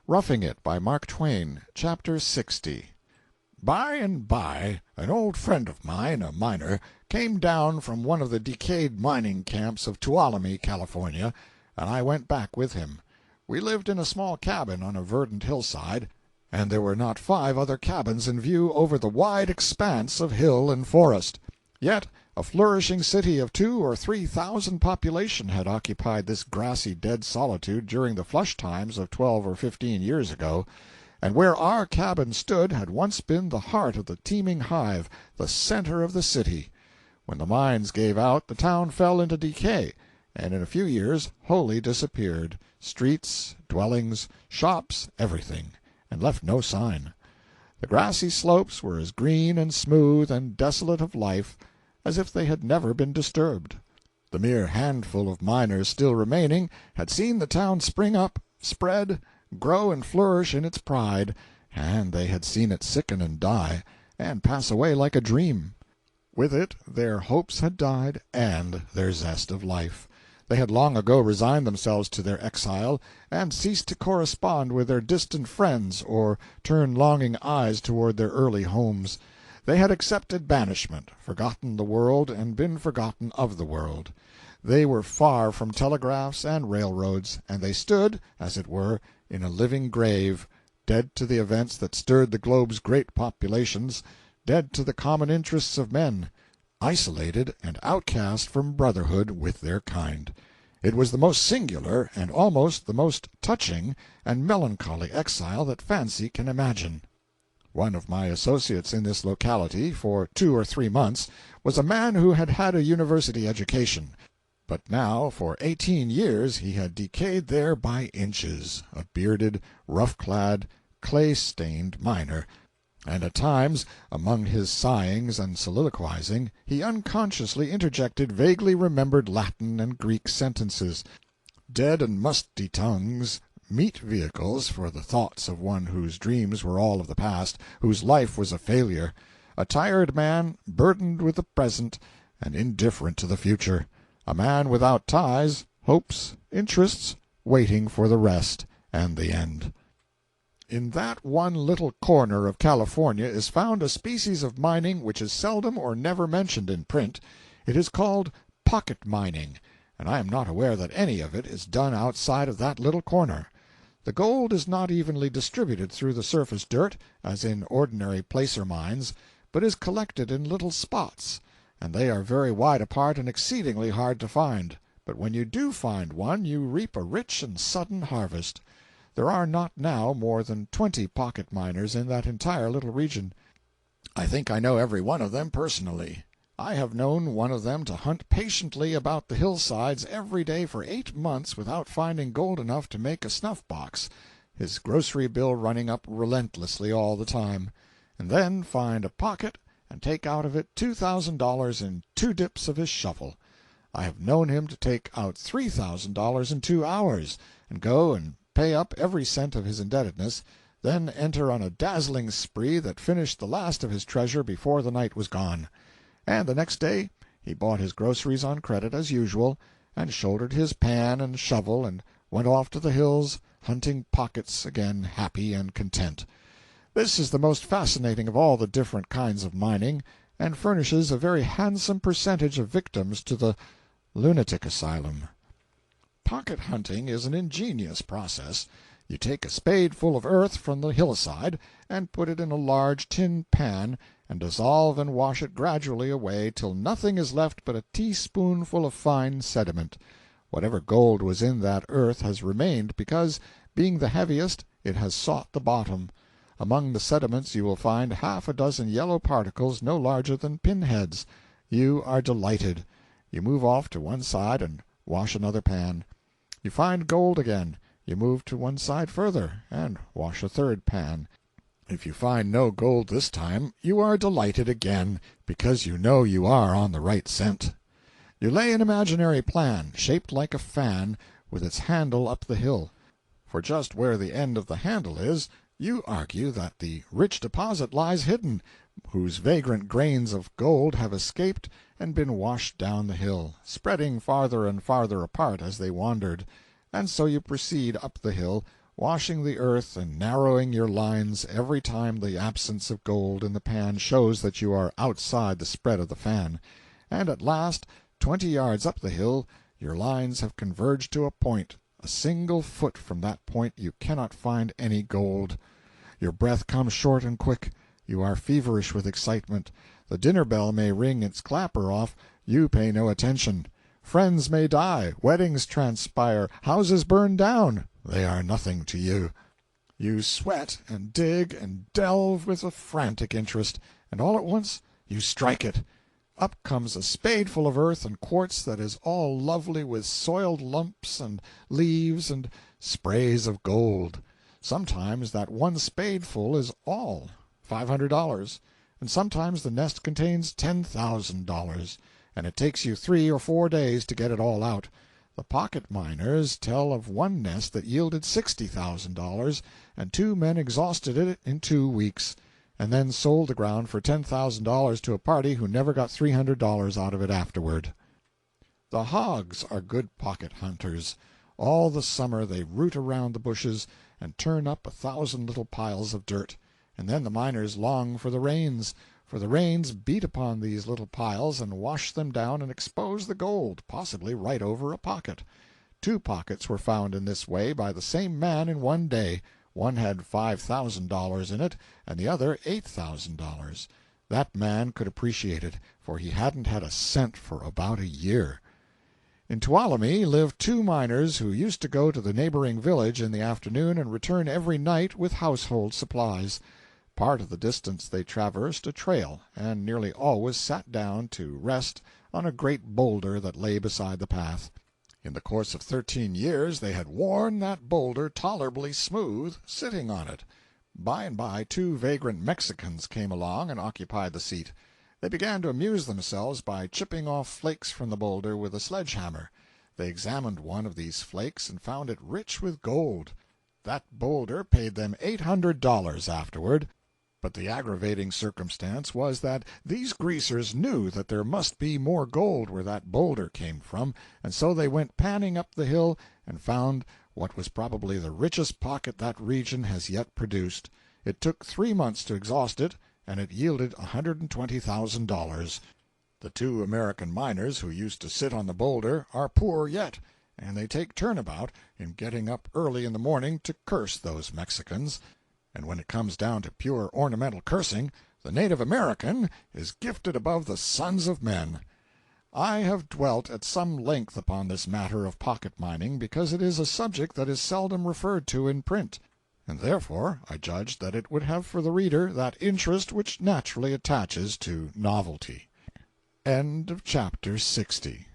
Roughing It by Mark Twain, Chapter 60. By and by an old friend of mine, a miner, came down from one of the decayed mining camps of Tuolumne, California, and I went back with him. We lived in a small cabin on a verdant hillside, and there were not 5 other cabins in view over the wide expanse of hill and forest. Yet a flourishing city of 2,000 or 3,000 population had occupied this grassy dead solitude during the flush times of 12 or 15 years ago, and where our cabin stood had once been the heart of the teeming hive, the center of the city. When the mines gave out, the town fell into decay, and in a few years wholly disappeared, streets, dwellings, shops, everything, and left no sign. The grassy slopes were as green and smooth and desolate of life as if they had never been disturbed. The mere handful of miners still remaining had seen the town spring up, spread, grow and flourish in its pride, and they had seen it sicken and die, and pass away like a dream. With it their hopes had died, and their zest of life. They had long ago resigned themselves to their exile, and ceased to correspond with their distant friends or turn longing eyes toward their early homes. They had accepted banishment, forgotten the world, and been forgotten of the world. They were far from telegraphs and railroads, and they stood, as it were, in a living grave, dead to the events that stirred the globe's great populations, dead to the common interests of men, isolated and outcast from brotherhood with their kind. It was the most singular, and almost the most touching and melancholy exile that fancy can imagine. One of my associates in this locality, for 2 or 3 months, was a man who had had a university education, but now for 18 years he had decayed there by inches, a bearded, rough-clad, clay-stained miner, and at times, among his sighings and soliloquizing, he unconsciously interjected vaguely remembered Latin and Greek sentences, dead and musty tongues, meet vehicles for the thoughts of one whose dreams were all of the past, whose life was a failure, a tired man burdened with the present and indifferent to the future, a man without ties, hopes, interests, waiting for the rest and the end. In that one little corner of California is found a species of mining which is seldom or never mentioned in print. It is called pocket mining, and I am not aware that any of it is done outside of that little corner. The gold is not evenly distributed through the surface dirt, as in ordinary placer mines, but is collected in little spots, and they are very wide apart and exceedingly hard to find. But when you do find one, you reap a rich and sudden harvest. There are not now more than 20 pocket miners in that entire little region. I think I know every one of them personally. I have known one of them to hunt patiently about the hillsides every day for 8 months without finding gold enough to make a snuff-box, his grocery bill running up relentlessly all the time, and then find a pocket and take out of it $2,000 in 2 dips of his shovel. I have known him to take out $3,000 in 2 hours, and go and pay up every cent of his indebtedness, then enter on a dazzling spree that finished the last of his treasure before the night was gone. And the next day he bought his groceries on credit as usual, and shouldered his pan and shovel and went off to the hills, hunting pockets again, happy and content. This is the most fascinating of all the different kinds of mining, and furnishes a very handsome percentage of victims to the lunatic asylum. Pocket hunting is an ingenious process. You take a spadeful of earth from the hillside, and put it in a large tin pan, and dissolve and wash it gradually away till nothing is left but a teaspoonful of fine sediment. Whatever gold was in that earth has remained because, being the heaviest, it has sought the bottom. Among the sediments you will find 6 yellow particles no larger than pin-heads. You are delighted. You move off to one side and wash another pan. You find gold again. You move to one side further, and wash a 3rd pan. If you find no gold this time, you are delighted again, because you know you are on the right scent. You lay an imaginary plan, shaped like a fan, with its handle up the hill. For just where the end of the handle is, you argue that the rich deposit lies hidden, whose vagrant grains of gold have escaped and been washed down the hill, spreading farther and farther apart as they wandered, and so you proceed up the hill, washing the earth and narrowing your lines every time the absence of gold in the pan shows that you are outside the spread of the fan, and at last, 20 yards up the hill, your lines have converged to a point. A single foot from that point you cannot find any gold. Your breath comes short and quick. You are feverish with excitement. The dinner bell may ring its clapper off. You pay no attention. Friends may die, weddings transpire, houses burn down. They are nothing to you. You sweat and dig and delve with a frantic interest, and all at once you strike it. Up comes a spadeful of earth and quartz that is all lovely with soiled lumps and leaves and sprays of gold. Sometimes that one spadeful is all, $500, and sometimes the nest contains $10,000, and it takes you 3 or 4 days to get it all out. The pocket miners tell of one nest that yielded $60,000, and 2 men exhausted it in 2 weeks, and then sold the ground for $10,000 to a party who never got $300 out of it afterward. The hogs are good pocket hunters. All the summer they root around the bushes and turn up 1,000 little piles of dirt, and then the miners long for the rains beat upon these little piles and wash them down and expose the gold, possibly right over a pocket. 2 pockets were found in this way by the same man in one day. One had $5,000 in it, and the other $8,000. That man could appreciate it, for he hadn't had a cent for about a year. In Tuolumne lived 2 miners who used to go to the neighboring village in the afternoon and return every night with household supplies. Part of the distance they traversed a trail, and nearly always sat down to rest on a great boulder that lay beside the path. In the course of 13 years they had worn that boulder tolerably smooth, sitting on it. By and by 2 vagrant Mexicans came along and occupied the seat. They began to amuse themselves by chipping off flakes from the boulder with a sledge-hammer. They examined one of these flakes and found it rich with gold. That boulder paid them $800 afterward. But the aggravating circumstance was that these greasers knew that there must be more gold where that boulder came from, and so they went panning up the hill and found what was probably the richest pocket that region has yet produced. It took 3 months to exhaust it, and it yielded $120,000. The 2 American miners who used to sit on the boulder are poor yet, and they take turnabout in getting up early in the morning to curse those Mexicans. And when it comes down to pure ornamental cursing, the native American is gifted above the sons of men. I have dwelt at some length upon this matter of pocket mining because it is a subject that is seldom referred to in print, and therefore I judged that it would have for the reader that interest which naturally attaches to novelty. End of chapter 60.